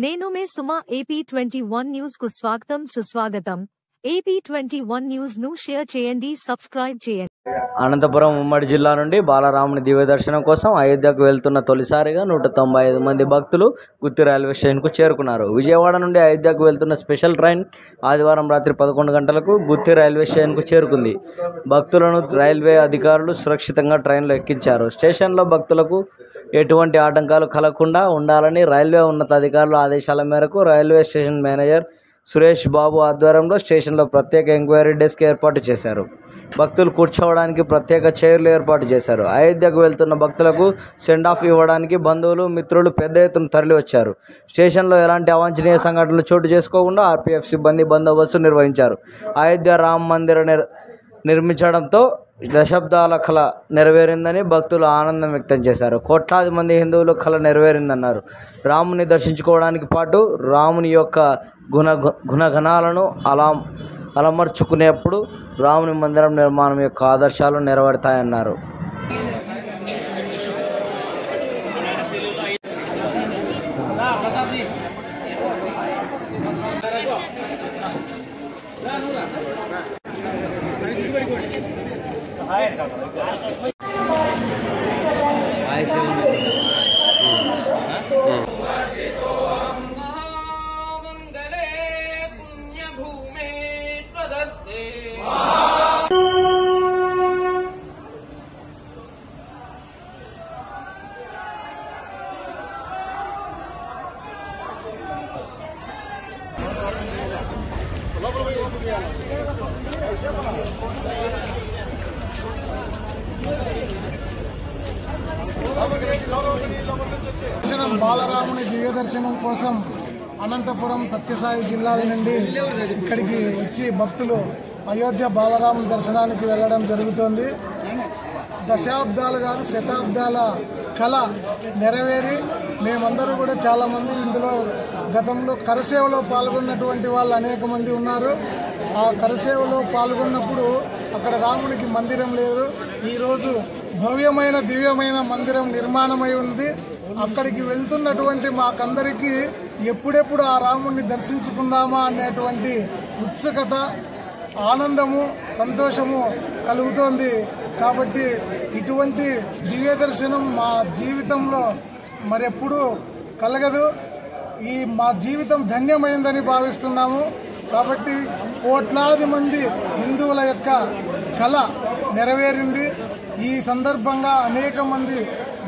నేను మే సుమా AP21 news కు స్వాగతం సుస్వాగతం. AP21 న్యూస్ ను షేర్ చేయండి, సబ్స్క్రైబ్ చేయండి. అనంతపురం ఉమ్మడి జిల్లా నుండి బాలరాముని దివ్య దర్శనం కోసం అయోధ్యకు వెళ్తున్న తొలిసారిగా 195 మంది భక్తులు గుత్తి రైల్వే స్టేషన్కు చేరుకున్నారు. విజయవాడ నుండి అయోధ్యకు వెళ్తున్న స్పెషల్ ట్రైన్ ఆదివారం రాత్రి 11 గంటలకు గుత్తి రైల్వే స్టేషన్కు చేరుకుంది. భక్తులను రైల్వే అధికారులు సురక్షితంగా ట్రైన్లో ఎక్కించారు. స్టేషన్లో భక్తులకు ఎటువంటి ఆటంకాలు కలగకుండా ఉండాలని రైల్వే ఉన్నతాధికారుల ఆదేశాల మేరకు railway station manager Suresh Babu ఆధ్వర్యంలో స్టేషన్లో ప్రత్యేక ఎంక్వైరీ డెస్క్ ఏర్పాటు చేశారు. భక్తులు కూర్చోవడానికి ప్రత్యేక చైర్లు ఏర్పాటు చేశారు. అయోధ్యకు వెళ్తున్న భక్తులకు సెండ్ ఆఫ్ ఇవ్వడానికి బంధువులు, మిత్రులు పెద్ద ఎత్తున తరలి వచ్చారు. స్టేషన్లో ఎలాంటి అవాంఛనీయ సంఘటనలు చోటు చేసుకోకుండా ఆర్పీఎఫ్ సిబ్బంది బందోబస్తు నిర్వహించారు. అయోధ్య రామ మందిర నిర్మించడంతో దశాబ్దాల కళ నెరవేరిందని భక్తులు ఆనందం వ్యక్తం చేశారు. కోట్లాది మంది హిందువుల కళ నెరవేరిందన్నారు. రాముని దర్శించుకోవడానికి పాటు రాముని యొక్క గుణగణాలను అలమర్చుకునేప్పుడు రాముని మందిరం నిర్మాణం యొక్క ఆదర్శాలు నెరవేరుతాయన్నారు. బాలరాముని దివ్య దర్శనం కోసం అనంతపురం, సత్యసాయి జిల్లాల నుండి ఇక్కడికి వచ్చి భక్తులు అయోధ్య బాలరాముని దర్శనానికి వెళ్లడం జరుగుతోంది. దశాబ్దాలు కాదు శతాబ్దాల కళ నెరవేరి మేమందరూ కూడా చాలా మంది ఇందులో గతంలో కరసేవలో పాల్గొన్నటువంటి వాళ్ళు అనేక మంది ఉన్నారు. ఆ కరసేవలో పాల్గొన్నప్పుడు అక్కడ రామునికి మందిరం లేదు. ఈరోజు భవ్యమైన దివ్యమైన మందిరం నిర్మాణమై ఉంది. అక్కడికి వెళ్తున్నటువంటి మాకందరికీ ఎప్పుడెప్పుడు ఆ రాముడిని దర్శించుకుందామా అనేటువంటి ఉత్సుకత, ఆనందము, సంతోషము కలుగుతోంది. కాబట్టి ఇటువంటి దివ్య దర్శనం మా జీవితంలో మరెప్పుడూ కలగదు. మా జీవితం ధన్యమైందని భావిస్తున్నాము. కాబట్టి కోట్లాది మంది హిందువుల యొక్క కళ నెరవేరింది. ఈ సందర్భంగా అనేక మంది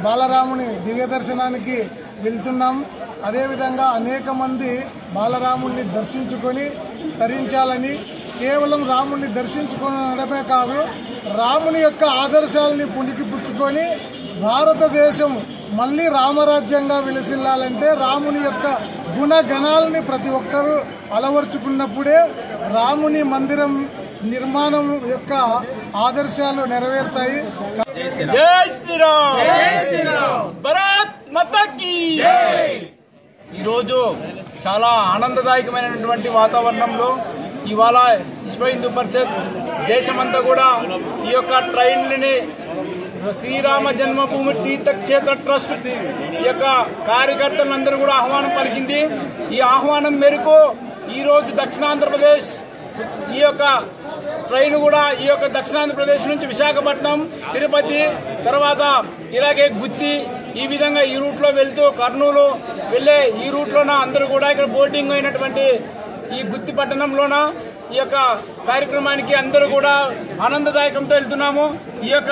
బాలరాముని దివ్య దర్శనానికి వెళ్తున్నాం. అదేవిధంగా అనేక మంది బాలరాముడిని దర్శించుకొని తరించాలని, కేవలం రాముడిని దర్శించుకోవడమే కాదు, రాముని యొక్క ఆదర్శాలని పుణికిపుచ్చుకొని భారతదేశం మళ్ళీ రామరాజ్యంగా విలసిల్లాలంటే రాముని యొక్క గుణగణాలని ప్రతి ఒక్కరూ అలవర్చుకున్నప్పుడే రాముని మందిరం నిర్మాణం యొక్క ఆదర్శాలు నెరవేరుతాయి. జై శ్రీరామ్, జై శ్రీరామ్, భారత్ మాతా కీ జై. ఈరోజు చాలా ఆనందదాయకమైనటువంటి వాతావరణంలో ఇవాళ విశ్వ హిందూ పరిషత్ దేశమంతా కూడా ఈ యొక్క ట్రైన్లని శ్రీరామ జన్మభూమి తీర్థక్షేత్ర ట్రస్ట్ ఈ యొక్క కార్యకర్తలందరూ కూడా ఆహ్వానం పలికింది. ఈ ఆహ్వానం మేరకు ఈరోజు దక్షిణాంధ్రప్రదేశ్ ఈ యొక్క ట్రైన్ కూడా ఈ యొక్క దక్షిణాంధ్రప్రదేశ్ నుంచి విశాఖపట్నం, తిరుపతి, తర్వాత ఇలాగే గుత్తి, ఈ విధంగా ఈ రూట్లో వెళ్తూ కర్నూలు వెళ్లే ఈ రూట్లోన అందరూ కూడా ఇక్కడ బోర్డింగ్ అయినటువంటి ఈ గుత్తి పట్టణంలోన ఈ యొక్క కార్యక్రమానికి అందరూ కూడా ఆనందదాయకంతో వెళ్తున్నాము. ఈ యొక్క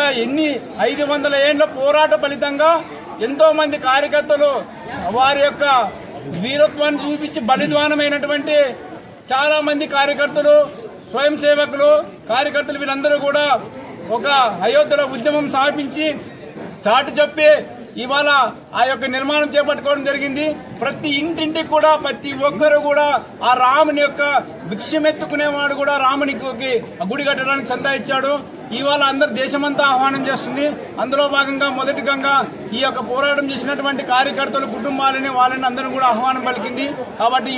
500 ఏళ్ల పోరాట ఫలితంగా ఎంతో మంది కార్యకర్తలు వారి యొక్క వీరత్వాన్ని చూపించి బలిదానమైనటువంటి చాలా మంది కార్యకర్తలు, స్వయం సేవకులు, కార్యకర్తలు వీరందరూ కూడా ఒక అయోధ్యలో ఉద్యమం స్థాపించి చాటు చెప్పి ఇవాళ ఆ యొక్క నిర్మాణం చేపట్టుకోవడం జరిగింది. ప్రతి ఇంటింటికి కూడా ప్రతి ఒక్కరు కూడా ఆ రాముని యొక్క భిక్షమెత్తుకునేవాడు కూడా రామునికి గుడి కట్టడానికి సంతా ఇచ్చాడు. ఇవాళ అందరు దేశమంతా ఆహ్వానం చేస్తుంది. అందులో భాగంగా మొదటిగా ఈ యొక్క పోరాటం చేసినటువంటి కార్యకర్తలు కుటుంబాలని వాళ్ళని అందరూ కూడా ఆహ్వానం పలికింది. కాబట్టి